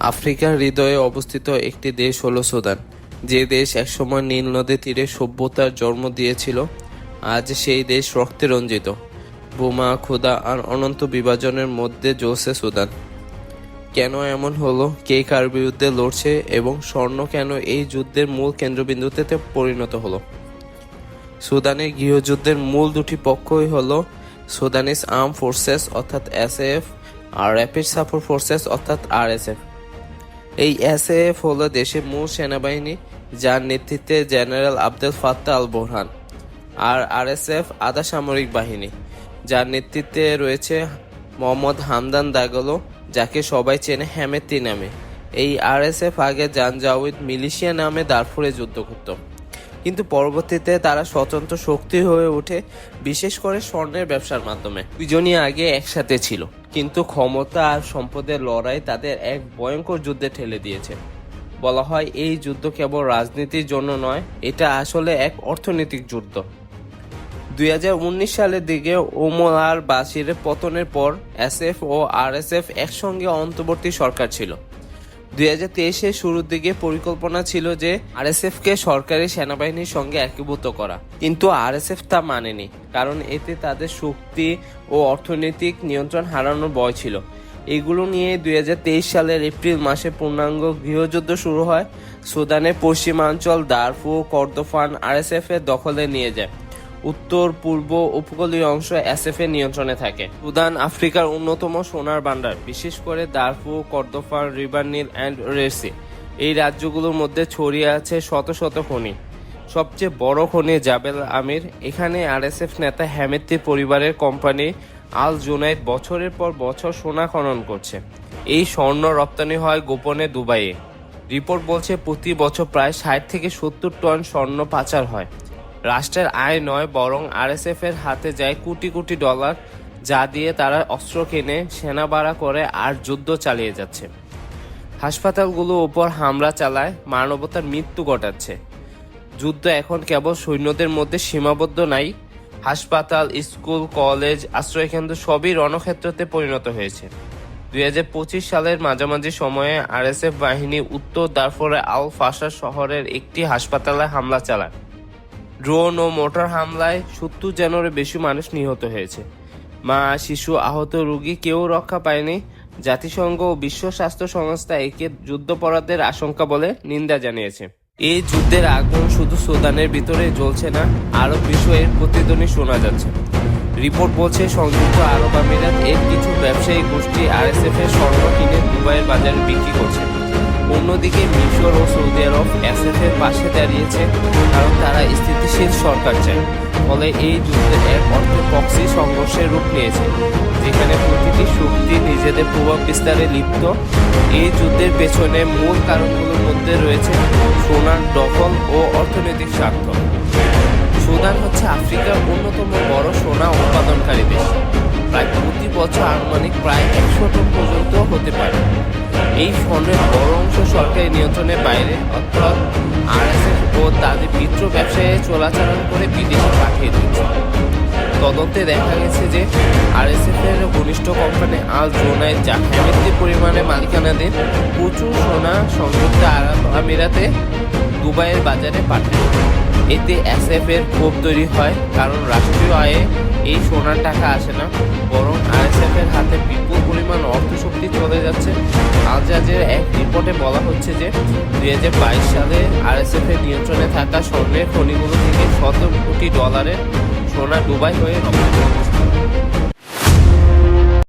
আফ্রিকার হৃদয়ে অবস্থিত একটি দেশ হলো সুদান, যে দেশ একসময় নীল নদীর তীরে সভ্যতার জন্ম দিয়েছিল। আজ সেই দেশ রক্তে রঞ্জিত, বোমা, ক্ষুধা আর অনন্ত বিভাজনের মধ্যে জ্বলছে সুদান। কেন এমন হলো, কে কার বিরুদ্ধে লড়ছে এবং স্বর্ণ কেন এই যুদ্ধের মূল কেন্দ্রবিন্দুতে পরিণত হলো? সুদানের গৃহযুদ্ধের মূল দুটি পক্ষই হলো সুদানিস আর্ম ফোর্সেস অর্থাৎ এসএএফ আর র্যাপিড সাপোর্ট ফোর্সেস অর্থাৎ আরএসএফ। এই এসএএফ হলো দেশের মূল সেনাবাহিনী, যার নেতৃত্বে general Abdel Fattah al Burhan, আর আরএসএফ আধা সামরিক বাহিনী, যার নেতৃত্বে রয়েছে মোহাম্মদ হামদান দাগালো, যাকে সবাই চেনে হেমেতি নামে। এই আরএসএফ আগে জানজাউদ মিলিশিয়া নামে দারফুরে যুদ্ধ করত, কিন্তু পরবর্তীতে তারা স্বতন্ত্র শক্তি হয়ে ওঠে, বিশেষ করে স্বর্ণের ব্যবসার মাধ্যমে। দুজনই আগে একসাথে ছিল, কিন্তু ক্ষমতা আর সম্পদের লড়াই তাদের এক ভয়ঙ্কর যুদ্ধে ঠেলে দিয়েছে। বলা হয় এই যুদ্ধ কেবল রাজনীতির জন্য নয়, এটা আসলে এক অর্থনৈতিক যুদ্ধ। 2019 সালের দিকে ওমর আল বাশিরের পতনের পর এসএফ ও আরএসএফ একসঙ্গে অন্তর্বর্তী সরকার ছিল। 2023-এর শুরুর দিকে পরিকল্পনা ছিল যে আরএসএফকে সরকারি সেনাবাহিনীর সঙ্গে একীভূত করা, কিন্তু আরএসএফ তা মানেনি, কারণ এতে তাদের শক্তি ও অর্থনৈতিক নিয়ন্ত্রণ হারানোর ভয় ছিল। এগুলো নিয়ে 2023 সালের এপ্রিল মাসে পূর্ণাঙ্গ গৃহযুদ্ধ শুরু হয়। সুদানের পশ্চিমাঞ্চল দারফুর কর্দোফান আরএসএফ এর দখলে নিয়ে যায়, উত্তর পূর্ব উপকূলীয় অংশ এসএফ এর নিয়ন্ত্রণে থাকে। সুদান আফ্রিকার অন্যতম সোনার ভান্ডার, বিশেষ করে Darfur, Kordofan, river Nile and Red Sea. এই রাজ্যগুলোর মধ্যে ছড়িয়ে আছে শত শত খনি। সবচেয়ে বড় খনি জাবেল আমির। এখানে আরএসএফ নেতা হেমেতির পরিবারের কোম্পানি আল জুনাইদ বছরের পর বছর সোনা খনন করছে। এই স্বর্ণ রপ্তানি হয় গোপনে দুবাইয়ে। রিপোর্ট বলছে প্রতি বছর প্রায় 60 থেকে 70 টন স্বর্ণ পাচার হয়। রাষ্ট্রের আয় নয়, বরং আরএসএফ এর হাতে যায় কোটি কোটি ডলার, যা দিয়ে তারা অস্ত্র কিনে, সেনা বাড়া করে আর যুদ্ধ চালিয়ে যাচ্ছে। হাসপাতালগুলোর উপর হামলা চালায়, মানবতার মৃত্যু ঘটাচ্ছে। যুদ্ধ এখন কেবল সৈন্যদের মধ্যে সীমাবদ্ধ নাই, হাসপাতাল, স্কুল, কলেজ, আশ্রয়কেন্দ্র সবই রণক্ষেত্রতে পরিণত হয়েছে। 2025 সালের মাঝামাঝি সময়ে আরএসএফ বাহিনী উত্তর দারফুরে আল ফাশার শহরের একটি হাসপাতালে হামলা চালায়। ড্রোন ও মোটর হামলায় 70 জনেরও বেশি মানুষ নিহত হয়েছে। মা, শিশু, আহত রোগী কেউ রক্ষা পায়নি। জাতিসংঘ ও বিশ্ব স্বাস্থ্য সংস্থা একে যুদ্ধাপরাধের আশঙ্কা বলে নিন্দা জানিয়েছে। এই যুদ্ধের আগুন শুধু সুদানের ভিতরে জ্বলছে না, আরব বিশ্বে এর প্রতিধ্বনি শোনা যাচ্ছে। রিপোর্ট বলছে সংযুক্ত আরব আমিরাত এর কিছু ব্যবসায়ী গোষ্ঠী আরএসএফ এর স্বর্ণ কিনে দুবাইয়ের বাজারে বিক্রি করছে। অন্যদিকে মিশর ও সৌদি আরব এসএফ এর পাশে দাঁড়িয়েছে, কারণ তারা স্থিতিশীল সরকার চায়। ফলে এই যুদ্ধের এক অর্থে প্রক্সি সংঘর্ষের রূপ নিয়েছে, যেখানে প্রতিটি শক্তি নিজেদের প্রভাব বিস্তারে লিপ্ত। এই যুদ্ধের পেছনে মূল কারণগুলোর মধ্যে রয়েছে সোনার দখল ও অর্থনৈতিক স্বার্থ। সুদান হচ্ছে আফ্রিকার অন্যতম বড় সোনা উৎপাদনকারী দেশ। প্রায় প্রতি বছর আনুমানিক প্রায় 100 টন পর্যন্ত হতে পারে। এই স্বর্ণের বড় অংশ সরকারি নিয়ন্ত্রণের বাইরে, অর্থাৎ আরএসএফ ও তাদের মিত্র ব্যবসায়ী চোরাচালান করে বিদেশে পাঠিয়ে দিচ্ছে। তদন্তে দেখা গেছে যে আরএসএফ এর ঘনিষ্ঠ কোম্পানি আল জুনাইদ, যা হেমেতি পরিমাণে মালিকানাধীন, প্রচুর সোনা সংযুক্ত আরব আমিরাতে দুবাইয়ের বাজারে পাঠায়। এতে এসএফ এর ক্ষোভ তৈরি হয়, কারণ রাষ্ট্রীয় আয়ে এই সোনার টাকা আসে না, বরং আরএসএফ এর হাতে বিপুল পরিমাণ অর্থশক্তি চলে যাচ্ছে। আল জাজিরার এক রিপোর্টে বলা হচ্ছে যে 2022 সালে আরএসএফ এর নিয়ন্ত্রণে থাকা স্বর্ণের খনিগুলো থেকে 17 কোটি ডলারের সোনা দুবাই হয়ে রপ্তানি হচ্ছে।